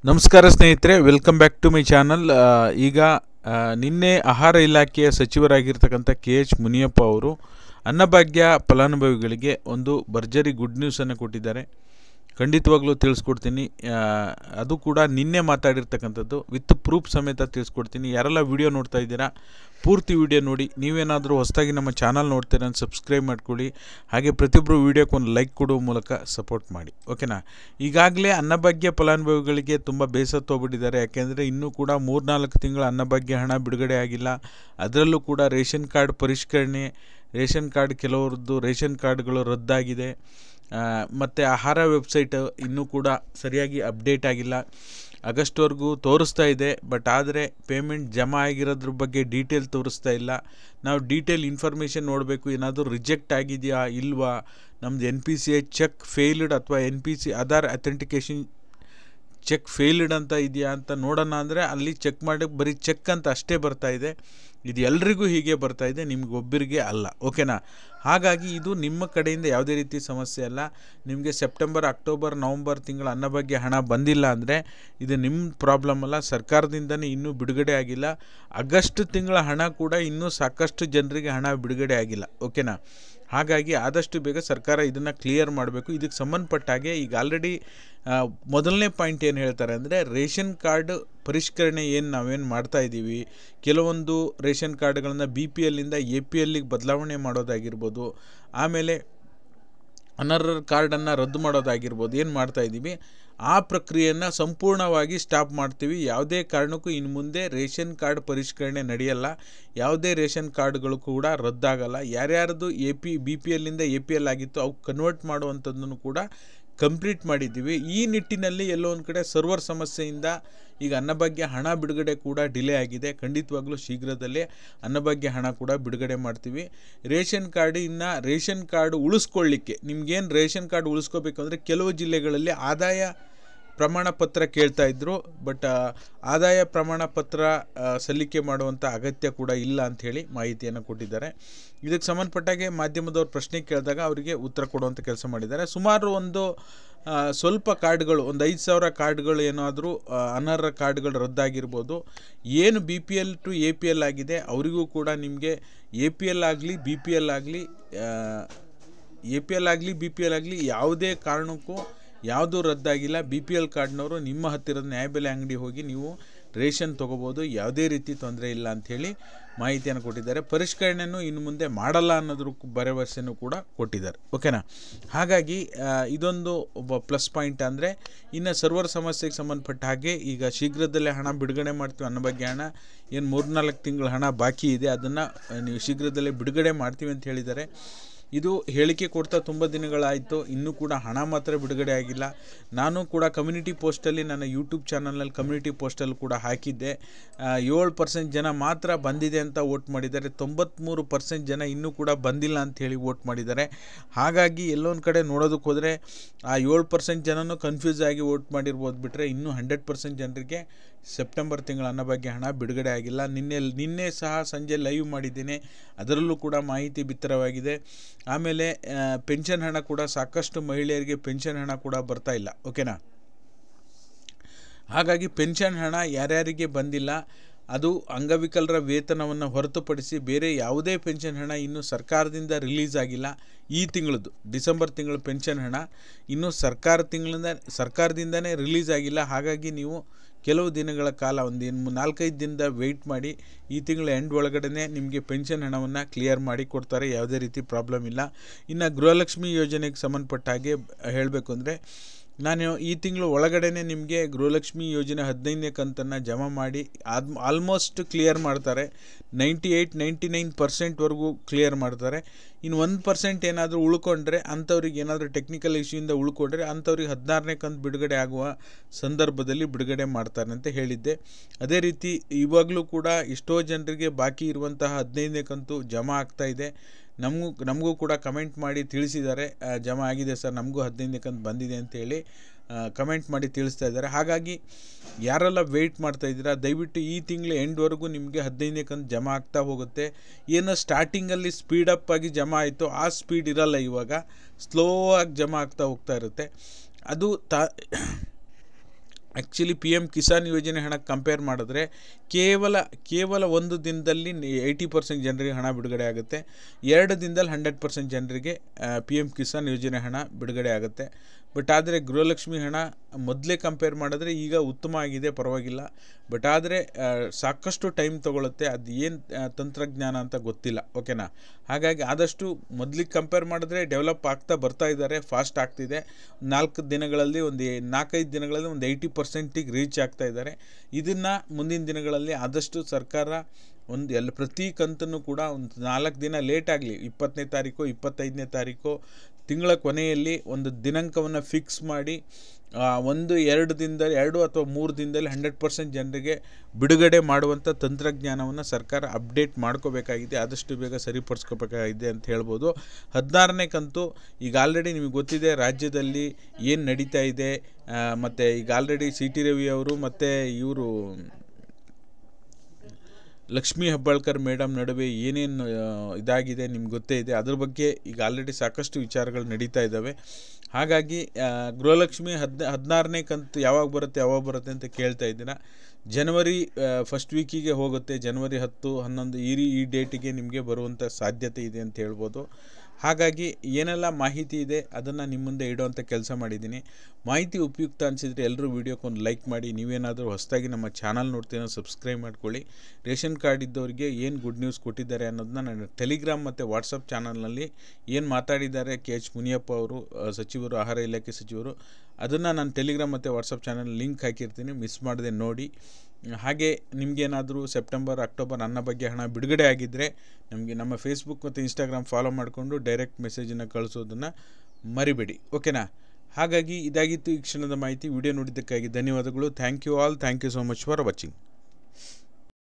ನಮಸ್ಕಾರ ಸ್ನೇಹಿತರೆ, welcome back to my channel. ಈಗ ನಿನ್ನೆ ಆಹಾರ ಇಲಾಖೆಯ ಸಚಿವರಾಗಿರ್ತಕ್ಕಂಥ KH ಮುನಿಯಪ್ಪ ಅವರು ಅನ್ನಭಾಗ್ಯ ಫಲಾನುಭವಿಗಳಿಗೆ ಒಂದು ಭರ್ಜರಿ ಗುಡ್ ನ್ಯೂಸನ್ನು ಕೊಟ್ಟಿದ್ದಾರೆ. ಖಂಡಿತವಾಗ್ಲೂ ತಿಳಿಸ್ಕೊಡ್ತೀನಿ. ಅದು ಕೂಡ ನಿನ್ನೆ ಮಾತಾಡಿರ್ತಕ್ಕಂಥದ್ದು ವಿತ್ ಪ್ರೂಫ್ ಸಮೇತ ತಿಳಿಸ್ಕೊಡ್ತೀನಿ. ಯಾರೆಲ್ಲ ವಿಡಿಯೋ ನೋಡ್ತಾ ಇದ್ದೀರಾ ಪೂರ್ತಿ ವಿಡಿಯೋ ನೋಡಿ. ನೀವೇನಾದರೂ ಹೊಸದಾಗಿ ನಮ್ಮ ಚಾನಲ್ ನೋಡ್ತೀರಾ ಸಬ್ಸ್ಕ್ರೈಬ್ ಮಾಡ್ಕೊಳ್ಳಿ. ಹಾಗೆ ಪ್ರತಿಯೊಬ್ಬರು ವಿಡಿಯೋಕ್ಕೆ ಒಂದು ಲೈಕ್ ಕೊಡುವ ಮೂಲಕ ಸಪೋರ್ಟ್ ಮಾಡಿ, ಓಕೆನಾ. ಈಗಾಗಲೇ ಅನ್ನಭಾಗ್ಯ ಫಲಾನುಭವಿಗಳಿಗೆ ತುಂಬ ಬೇಸತ್ತೋಗ್ಬಿಟ್ಟಿದ್ದಾರೆ. ಯಾಕೆಂದರೆ ಇನ್ನೂ ಕೂಡ 3-4 ತಿಂಗಳ ಅನ್ನಭಾಗ್ಯ ಹಣ ಬಿಡುಗಡೆ ಆಗಿಲ್ಲ. ಅದರಲ್ಲೂ ಕೂಡ ರೇಷನ್ ಕಾರ್ಡ್ ಪರಿಷ್ಕರಣೆ, ರೇಷನ್ ಕಾರ್ಡ್ ಕೆಲವರದ್ದು ರೇಷನ್ ಕಾರ್ಡ್ಗಳು ರದ್ದಾಗಿದೆ. ಮತ್ತು ಆಹಾರ ವೆಬ್ಸೈಟ್ ಇನ್ನೂ ಕೂಡ ಸರಿಯಾಗಿ ಅಪ್ಡೇಟ್ ಆಗಿಲ್ಲ. ಆಗಸ್ಟ್ವರೆಗೂ ತೋರಿಸ್ತಾ ಇದೆ, ಬಟ್ ಆದರೆ ಪೇಮೆಂಟ್ ಜಮಾ ಆಗಿರೋದ್ರ ಬಗ್ಗೆ ಡೀಟೇಲ್ ತೋರಿಸ್ತಾ ಇಲ್ಲ. ನಾವು ಡೀಟೇಲ್ ಇನ್ಫಾರ್ಮೇಷನ್ ನೋಡಬೇಕು. ಏನಾದರೂ ರಿಜೆಕ್ಟ್ ಆಗಿದೆಯಾ ಇಲ್ವಾ, ನಮ್ಮದು NPCI ಚೆಕ್ ಫೇಲ್ಡ್ ಅಥವಾ NPC Aadhaar authentication check failed ಅಂತ ಇದೆಯಾ ಅಂತ ನೋಡೋಣ ಅಂದರೆ ಅಲ್ಲಿ ಚೆಕ್ ಮಾಡಿ ಬರೀ ಚೆಕ್ ಅಂತ ಅಷ್ಟೇ ಬರ್ತಾ ಇದೆ. ಇದು ಎಲ್ರಿಗೂ ಹೀಗೆ ಬರ್ತಾ ಇದೆ, ನಿಮಗೊಬ್ಬರಿಗೆ ಅಲ್ಲ, ಓಕೆನಾ. ಹಾಗಾಗಿ ಇದು ನಿಮ್ಮ ಕಡೆಯಿಂದ ಯಾವುದೇ ರೀತಿ ಸಮಸ್ಯೆ ಅಲ್ಲ. ನಿಮಗೆ ಸೆಪ್ಟೆಂಬರ್, ಅಕ್ಟೋಬರ್, ನವಂಬರ್ ತಿಂಗಳ ಅನ್ನಭಾಗ್ಯ ಹಣ ಬಂದಿಲ್ಲ ಅಂದರೆ ಇದು ನಿಮ್ಮ ಪ್ರಾಬ್ಲಮ್ ಅಲ್ಲ. ಸರ್ಕಾರದಿಂದನೇ ಇನ್ನೂ ಬಿಡುಗಡೆ ಆಗಿಲ್ಲ. ಆಗಸ್ಟ್ ತಿಂಗಳ ಹಣ ಕೂಡ ಇನ್ನೂ ಸಾಕಷ್ಟು ಜನರಿಗೆ ಹಣ ಬಿಡುಗಡೆ ಆಗಿಲ್ಲ, ಓಕೆನಾ. ಹಾಗಾಗಿ ಆದಷ್ಟು ಬೇಗ ಸರ್ಕಾರ ಇದನ್ನು ಕ್ಲಿಯರ್ ಮಾಡಬೇಕು. ಇದಕ್ಕೆ ಸಂಬಂಧಪಟ್ಟ ಹಾಗೆ ಈಗ ಆಲ್ರೆಡಿ ಮೊದಲನೇ ಪಾಯಿಂಟ್ ಏನು ಹೇಳ್ತಾರೆ ಅಂದರೆ ರೇಷನ್ ಕಾರ್ಡ್ ಪರಿಷ್ಕರಣೆ ನಾವೇನು ಮಾಡ್ತಾ ಇದ್ದೀವಿ, ಕೆಲವೊಂದು ರೇಷನ್ ಕಾರ್ಡ್ಗಳನ್ನು BPLನಿಂದ APLಗೆ ಬದಲಾವಣೆ ಮಾಡೋದಾಗಿರ್ಬೋದು, ಆಮೇಲೆ ಅನರ್ಹ ಕಾರ್ಡನ್ನು ರದ್ದು ಮಾಡೋದಾಗಿರ್ಬೋದು, ಏನು ಮಾಡ್ತಾ ಇದ್ದೀವಿ ಆ ಪ್ರಕ್ರಿಯೆಯನ್ನು ಸಂಪೂರ್ಣವಾಗಿ ಸ್ಟಾಪ್ ಮಾಡ್ತೀವಿ. ಯಾವುದೇ ಕಾರಣಕ್ಕೂ ಇನ್ನು ಮುಂದೆ ರೇಷನ್ ಕಾರ್ಡ್ ಪರಿಷ್ಕರಣೆ ನಡೆಯಲ್ಲ. ಯಾವುದೇ ರೇಷನ್ ಕಾರ್ಡ್ಗಳು ಕೂಡ ರದ್ದಾಗಲ್ಲ. ಯಾರ್ಯಾರ್ದು BPLನಿಂದ APL ಆಗಿತ್ತು ಅವು ಕನ್ವರ್ಟ್ ಮಾಡುವಂಥದ್ದನ್ನು ಕೂಡ ಕಂಪ್ಲೀಟ್ ಮಾಡಿದ್ದೀವಿ. ಈ ನಿಟ್ಟಿನಲ್ಲಿ ಎಲ್ಲೋ ಒಂದು ಕಡೆ ಸರ್ವರ್ ಸಮಸ್ಯೆಯಿಂದ ಈಗ ಅನ್ನಭಾಗ್ಯ ಹಣ ಬಿಡುಗಡೆ ಕೂಡ ಡಿಲೇ ಆಗಿದೆ. ಖಂಡಿತವಾಗ್ಲೂ ಶೀಘ್ರದಲ್ಲೇ ಅನ್ನಭಾಗ್ಯ ಹಣ ಕೂಡ ಬಿಡುಗಡೆ ಮಾಡ್ತೀವಿ. ರೇಷನ್ ಕಾರ್ಡ್ ಉಳಿಸ್ಕೊಳ್ಳಿಕ್ಕೆ ನಿಮ್ಗೇನು ರೇಷನ್ ಕಾರ್ಡ್ ಉಳಿಸ್ಕೋಬೇಕು ಅಂದರೆ ಕೆಲವು ಜಿಲ್ಲೆಗಳಲ್ಲಿ ಆದಾಯ ಪ್ರಮಾಣ ಪತ್ರ ಕೇಳ್ತಾ ಇದ್ದರು, ಬಟ್ ಆದಾಯ ಪ್ರಮಾಣ ಪತ್ರ ಸಲ್ಲಿಕೆ ಮಾಡುವಂಥ ಅಗತ್ಯ ಕೂಡ ಇಲ್ಲ ಅಂಥೇಳಿ ಮಾಹಿತಿಯನ್ನು ಕೊಟ್ಟಿದ್ದಾರೆ. ಇದಕ್ಕೆ ಸಂಬಂಧಪಟ್ಟಾಗೆ ಮಾಧ್ಯಮದವ್ರು ಪ್ರಶ್ನೆ ಕೇಳಿದಾಗ ಅವರಿಗೆ ಉತ್ತರ ಕೊಡುವಂಥ ಕೆಲಸ ಮಾಡಿದ್ದಾರೆ. ಸುಮಾರು ಒಂದು ಸ್ವಲ್ಪ ಕಾರ್ಡ್ಗಳು, ಒಂದು 5,000 ಕಾರ್ಡ್ಗಳು ಏನಾದರೂ ಅನರ್ಹ ಕಾರ್ಡ್ಗಳು ರದ್ದಾಗಿರ್ಬೋದು. ಏನು BPL ಟು APL ಆಗಿದೆ ಅವರಿಗೂ ಕೂಡ ನಿಮಗೆ APL ಆಗಲಿ BPL ಆಗಲಿ ಯಾವುದೇ ಕಾರಣಕ್ಕೂ ಯಾವುದೂ ರದ್ದಾಗಿಲ್ಲ. BPL ಕಾರ್ಡ್ನವರು ನಿಮ್ಮ ಹತ್ತಿರದ ನ್ಯಾಯಬೆಲೆ ಅಂಗಡಿ ಹೋಗಿ ನೀವು ರೇಷನ್ ತೊಗೋಬೋದು, ಯಾವುದೇ ರೀತಿ ತೊಂದರೆ ಇಲ್ಲ ಅಂಥೇಳಿ ಮಾಹಿತಿಯನ್ನು ಕೊಟ್ಟಿದ್ದಾರೆ. ಪರಿಷ್ಕರಣೆಯನ್ನು ಇನ್ನು ಮುಂದೆ ಮಾಡಲ್ಲ ಅನ್ನೋದ್ರ ಭರವಸೆನೂ ಕೂಡ ಕೊಟ್ಟಿದ್ದಾರೆ, ಓಕೆನಾ. ಹಾಗಾಗಿ ಇದೊಂದು ಒಬ್ಬ ಪ್ಲಸ್ ಪಾಯಿಂಟ್. ಅಂದರೆ ಇನ್ನು ಸರ್ವರ್ ಸಮಸ್ಯೆಗೆ ಸಂಬಂಧಪಟ್ಟ ಹಾಗೆ ಈಗ ಶೀಘ್ರದಲ್ಲೇ ಹಣ ಬಿಡುಗಡೆ ಮಾಡ್ತೀವಿ. ಅನ್ನಭಾಗ್ಯ ಹಣ ಏನು 3-4 ತಿಂಗಳ ಹಣ ಬಾಕಿ ಇದೆ, ಅದನ್ನು ನೀವು ಶೀಘ್ರದಲ್ಲೇ ಬಿಡುಗಡೆ ಮಾಡ್ತೀವಿ ಅಂತ ಹೇಳಿದ್ದಾರೆ. ಇದು ಹೇಳಿಕೆ ಕೊಡ್ತಾ ತುಂಬ ದಿನಗಳಾಯಿತು, ಇನ್ನೂ ಕೂಡ ಹಣ ಮಾತ್ರ ಬಿಡುಗಡೆ ಆಗಿಲ್ಲ. ನಾನು ಕೂಡ ಕಮ್ಯುನಿಟಿ ಪೋಸ್ಟಲ್ಲಿ ನನ್ನ ಯೂಟ್ಯೂಬ್ ಚಾನಲ್ನಲ್ಲಿ ಕಮ್ಯುನಿಟಿ ಪೋಸ್ಟಲ್ಲಿ ಕೂಡ ಹಾಕಿದ್ದೆ. 7% ಜನ ಮಾತ್ರ ಬಂದಿದೆ ಅಂತ ವೋಟ್ ಮಾಡಿದ್ದಾರೆ. 93% ಜನ ಇನ್ನೂ ಕೂಡ ಬಂದಿಲ್ಲ ಅಂಥೇಳಿ ವೋಟ್ ಮಾಡಿದ್ದಾರೆ. ಹಾಗಾಗಿ ಎಲ್ಲೊಂದು ಕಡೆ ನೋಡೋದಕ್ಕೆ ಹೋದರೆ ಆ 7% ಜನನೂ ಕನ್ಫ್ಯೂಸ್ ಆಗಿ ವೋಟ್ ಮಾಡಿರ್ಬೋದು. ಬಿಟ್ಟರೆ ಇನ್ನೂ 100% ಜನರಿಗೆ ಸೆಪ್ಟೆಂಬರ್ ತಿಂಗಳ ಅನ್ನಭಾಗ್ಯ ಹಣ ಬಿಡುಗಡೆ ಆಗಿಲ್ಲ. ನಿನ್ನೆ ಸಹ ಸಂಜೆ ಲೈವ್ ಮಾಡಿದ್ದೇನೆ, ಅದರಲ್ಲೂ ಕೂಡ ಮಾಹಿತಿ ಬಿತ್ತರವಾಗಿದೆ. ಆಮೇಲೆ ಪೆನ್ಷನ್ ಹಣ ಕೂಡ ಸಾಕಷ್ಟು ಮಹಿಳೆಯರಿಗೆ ಪೆನ್ಷನ್ ಹಣ ಕೂಡ ಬರ್ತಾ ಇಲ್ಲ, ಓಕೆನಾ. ಹಾಗಾಗಿ ಪೆನ್ಷನ್ ಹಣ ಯಾರ್ಯಾರಿಗೆ ಬಂದಿಲ್ಲ ಅದು ಅಂಗವಿಕಲರ ವೇತನವನ್ನು ಹೊರತುಪಡಿಸಿ ಬೇರೆ ಯಾವುದೇ ಪೆನ್ಷನ್ ಹಣ ಇನ್ನೂ ಸರ್ಕಾರದಿಂದ ರಿಲೀಸ್ ಆಗಿಲ್ಲ. ಈ ತಿಂಗಳದ್ದು ಡಿಸೆಂಬರ್ ತಿಂಗಳ ಪೆನ್ಷನ್ ಹಣ ಇನ್ನೂ ಸರ್ಕಾರದಿಂದನೇ ರಿಲೀಸ್ ಆಗಿಲ್ಲ. ಹಾಗಾಗಿ ನೀವು ಕೆಲವು ದಿನಗಳ ಕಾಲ, ಒಂದು 4-5 ದಿನದ ವೆಯ್ಟ್ ಮಾಡಿ. ಈ ತಿಂಗಳ ಎಂಡ್ ಒಳಗಡೆ ನಿಮಗೆ ಪೆನ್ಷನ್ ಹಣವನ್ನು ಕ್ಲಿಯರ್ ಮಾಡಿ ಕೊಡ್ತಾರೆ, ಯಾವುದೇ ರೀತಿ ಪ್ರಾಬ್ಲಮ್ ಇಲ್ಲ. ಇನ್ನು ಗೃಹಲಕ್ಷ್ಮಿ ಯೋಜನೆಗೆ ಸಂಬಂಧಪಟ್ಟ ಹಾಗೆ ಹೇಳಬೇಕು ಅಂದರೆ ನಾನು ಈ ತಿಂಗಳು ಒಳಗಡೆ ನಿಮಗೆ ಗೃಹಲಕ್ಷ್ಮಿ ಯೋಜನೆ 15ನೇ ಕಂತನ್ನು ಜಮಾ ಮಾಡಿ ಆಲ್ಮೋಸ್ಟ್ ಕ್ಲಿಯರ್ ಮಾಡ್ತಾರೆ. 98-99% ಕ್ಲಿಯರ್ ಮಾಡ್ತಾರೆ. ಇನ್ನು 1% ಏನಾದರೂ ಉಳ್ಕೊಂಡ್ರೆ ಅಂಥವ್ರಿಗೆ ಏನಾದರೂ ಟೆಕ್ನಿಕಲ್ ಇಶ್ಯೂಯಿಂದ ಉಳ್ಕೊಂಡ್ರೆ ಅಂಥವ್ರಿಗೆ 16ನೇ ಕಂತು ಬಿಡುಗಡೆ ಆಗುವ ಸಂದರ್ಭದಲ್ಲಿ ಬಿಡುಗಡೆ ಮಾಡ್ತಾರೆ ಅಂತ ಹೇಳಿದ್ದೆ. ಅದೇ ರೀತಿ ಇವಾಗಲೂ ಕೂಡ ಎಷ್ಟೋ ಜನರಿಗೆ ಬಾಕಿ ಇರುವಂತಹ 15ನೇ ಕಂತು ಜಮಾ ಆಗ್ತಾ ಇದೆ. ನಮಗೂ ಕೂಡ ಕಮೆಂಟ್ ಮಾಡಿ ತಿಳಿಸಿದ್ದಾರೆ, ಜಮಾ ಆಗಿದೆ ಸರ್, ನಮಗೂ 15ನೇ ಕಂತು ಬಂದಿದೆ ಅಂತೇಳಿ ಕಮೆಂಟ್ ಮಾಡಿ ತಿಳಿಸ್ತಾ ಇದ್ದಾರೆ. ಹಾಗಾಗಿ ಯಾರೆಲ್ಲ ವೆಯ್ಟ್ ಮಾಡ್ತಾ ಇದ್ದೀರಾ ದಯವಿಟ್ಟು ಈ ತಿಂಗಳ ಎಂಡ್ವರೆಗೂ ನಿಮಗೆ 15ನೇ ಕಂತು ಜಮಾ ಆಗ್ತಾ ಹೋಗುತ್ತೆ. ಏನೋ ಸ್ಟಾರ್ಟಿಂಗಲ್ಲಿ ಸ್ಪೀಡಪ್ ಆಗಿ ಜಮಾ ಆಯಿತು, ಆ ಸ್ಪೀಡ್ ಇರಲ್ಲ, ಇವಾಗ ಸ್ಲೋ ಆಗಿ ಜಮಾ ಆಗ್ತಾ ಹೋಗ್ತಾ ಇರುತ್ತೆ. ಅದು ಆ್ಯಕ್ಚುಲಿ ಪಿ ಎಮ್ ಕಿಸಾನ್ ಯೋಜನೆ ಹಣ ಕಂಪೇರ್ ಮಾಡಿದ್ರೆ ಕೇವಲ ಒಂದು ದಿನದಲ್ಲಿ 80% ಜನರಿಗೆ ಹಣ ಬಿಡುಗಡೆ ಆಗುತ್ತೆ. 2 ದಿನದಲ್ಲಿ 100% ಜನರಿಗೆ ಪಿ ಎಮ್ ಕಿಸಾನ್ ಯೋಜನೆ ಹಣ ಬಿಡುಗಡೆ ಆಗುತ್ತೆ. ಬಟ್ ಆದರೆ ಗೃಹಲಕ್ಷ್ಮಿ ಹಣ ಮೊದಲೇ ಕಂಪೇರ್ ಮಾಡಿದ್ರೆ ಈಗ ಉತ್ತಮ ಆಗಿದೆ, ಪರವಾಗಿಲ್ಲ. ಬಟ್ ಆದರೆ ಸಾಕಷ್ಟು ಟೈಮ್ ತೊಗೊಳುತ್ತೆ, ಅದು ಏನು ತಂತ್ರಜ್ಞಾನ ಅಂತ ಗೊತ್ತಿಲ್ಲ, ಓಕೆನಾ. ಹಾಗಾಗಿ ಆದಷ್ಟು ಮೊದಲಿಗೆ ಕಂಪೇರ್ ಮಾಡಿದ್ರೆ ಡೆವಲಪ್ ಆಗ್ತಾ ಬರ್ತಾ ಇದ್ದಾರೆ, ಫಾಸ್ಟ್ ಆಗ್ತಿದೆ. 4-5 ದಿನಗಳಲ್ಲಿ ಒಂದು 80%ಗೆ ರೀಚ್ ಆಗ್ತಾ ಇದ್ದಾರೆ. ಇದನ್ನು ಮುಂದಿನ ದಿನಗಳಲ್ಲಿ ಆದಷ್ಟು ಸರ್ಕಾರ ಪ್ರತಿ ಕಂತನ್ನು ಕೂಡ ಒಂದು 4 ದಿನ ಲೇಟ್ ಆಗಲಿ, 20ನೇ ತಾರೀಕು 25ನೇ ತಾರೀಕು ತಿಂಗಳ ಕೊನೆಯಲ್ಲಿ ಒಂದು ದಿನಾಂಕವನ್ನು ಫಿಕ್ಸ್ ಮಾಡಿ 2 ಅಥವಾ 3 ದಿನದಲ್ಲಿ 100% ಜನರಿಗೆ ಬಿಡುಗಡೆ ಮಾಡುವಂಥ ತಂತ್ರಜ್ಞಾನವನ್ನು ಸರ್ಕಾರ ಅಪ್ಡೇಟ್ ಮಾಡ್ಕೋಬೇಕಾಗಿದೆ, ಆದಷ್ಟು ಬೇಗ ಸರಿಪಡಿಸ್ಕೋಬೇಕಾಗಿದೆ ಅಂತ ಹೇಳ್ಬೋದು. 16ನೇ ಕಂತು ಈಗ ಆಲ್ರೆಡಿ ನಿಮಗೆ ಗೊತ್ತಿದೆ ರಾಜ್ಯದಲ್ಲಿ ಏನು ನಡೀತಾ ಇದೆ. ಮತ್ತು ಈಗ ಆಲ್ರೆಡಿ CT ರವಿ ಅವರು ಮತ್ತು ಇವರು ಲಕ್ಷ್ಮೀ ಹೆಬ್ಬಾಳ್ಕರ್ ಮೇಡಮ್ ನಡುವೆ ಏನೇನು ಇದಾಗಿದೆ ನಿಮ್ಗೆ ಗೊತ್ತೇ ಇದೆ. ಅದ್ರ ಬಗ್ಗೆ ಈಗ ಆಲ್ರೆಡಿ ಸಾಕಷ್ಟು ವಿಚಾರಗಳು ನಡೀತಾ ಇದ್ದಾವೆ. ಹಾಗಾಗಿ ಗೃಹಲಕ್ಷ್ಮಿ 16ನೇ ಕಂತು ಯಾವಾಗ ಬರುತ್ತೆ ಅಂತ ಕೇಳ್ತಾ ಇದ್ದೀರಾ. ಜನವರಿ ಫಸ್ಟ್ ವೀಕಿಗೆ ಹೋಗುತ್ತೆ, ಜನವರಿ 10, 11 ಈ ಡೇಟಿಗೆ ನಿಮಗೆ ಬರುವಂಥ ಸಾಧ್ಯತೆ ಇದೆ ಅಂತ ಹೇಳ್ಬೋದು. ಹಾಗಾಗಿ ಏನೆಲ್ಲ ಮಾಹಿತಿ ಇದೆ ಅದನ್ನು ನಿಮ್ಮ ಮುಂದೆ ಇಡುವಂಥ ಕೆಲಸ ಮಾಡಿದ್ದೀನಿ. ಮಾಹಿತಿ ಉಪಯುಕ್ತ ಅನಿಸಿದರೆ ಎಲ್ಲರೂ ವೀಡಿಯೋಕ್ಕೊಂದು ಲೈಕ್ ಮಾಡಿ. ನೀವೇನಾದರೂ ಹೊಸದಾಗಿ ನಮ್ಮ ಚಾನಲ್ ನೋಡ್ತೀನೋ ಸಬ್ಸ್ಕ್ರೈಬ್ ಮಾಡ್ಕೊಳ್ಳಿ. ರೇಷನ್ ಕಾರ್ಡ್ ಇದ್ದವರಿಗೆ ಏನು ಗುಡ್ ನ್ಯೂಸ್ ಕೊಟ್ಟಿದ್ದಾರೆ ಅನ್ನೋದನ್ನ ನನ್ನ ಟೆಲಿಗ್ರಾಮ್ ಮತ್ತು ವಾಟ್ಸಪ್ ಚಾನಲ್ನಲ್ಲಿ ಏನು ಮಾತಾಡಿದ್ದಾರೆ KH ಮುನಿಯಪ್ಪ ಅವರು, ಸಚಿವರು, ಆಹಾರ ಇಲಾಖೆ ಸಚಿವರು, ಅದನ್ನು ನಾನು ಟೆಲಿಗ್ರಾಮ್ ಮತ್ತು ವಾಟ್ಸಪ್ ಚಾನಲ್ ಲಿಂಕ್ ಹಾಕಿರ್ತೀನಿ, ಮಿಸ್ ಮಾಡದೆ ನೋಡಿ. ಹಾಗೆ ನಿಮಗೇನಾದರೂ ಸೆಪ್ಟೆಂಬರ್, ಅಕ್ಟೋಬರ್ ನನ್ನ ಬಗ್ಗೆ ಹಣ ಬಿಡುಗಡೆ ಆಗಿದ್ದರೆ ನಮಗೆ ನಮ್ಮ ಫೇಸ್ಬುಕ್ ಮತ್ತು ಇನ್ಸ್ಟಾಗ್ರಾಮ್ ಫಾಲೋ ಮಾಡಿಕೊಂಡು ಡೈರೆಕ್ಟ್ ಮೆಸೇಜನ್ನು ಕಳಿಸೋದನ್ನು ಮರಿಬೇಡಿ, ಓಕೆನಾ. ಹಾಗಾಗಿ ಇದಾಗಿತ್ತು ಈ ಕ್ಷಣದ ಮಾಹಿತಿ. ವಿಡಿಯೋ ನೋಡಿದ್ದಕ್ಕಾಗಿ ಧನ್ಯವಾದಗಳು. Thank you all. Thank you so much for watching.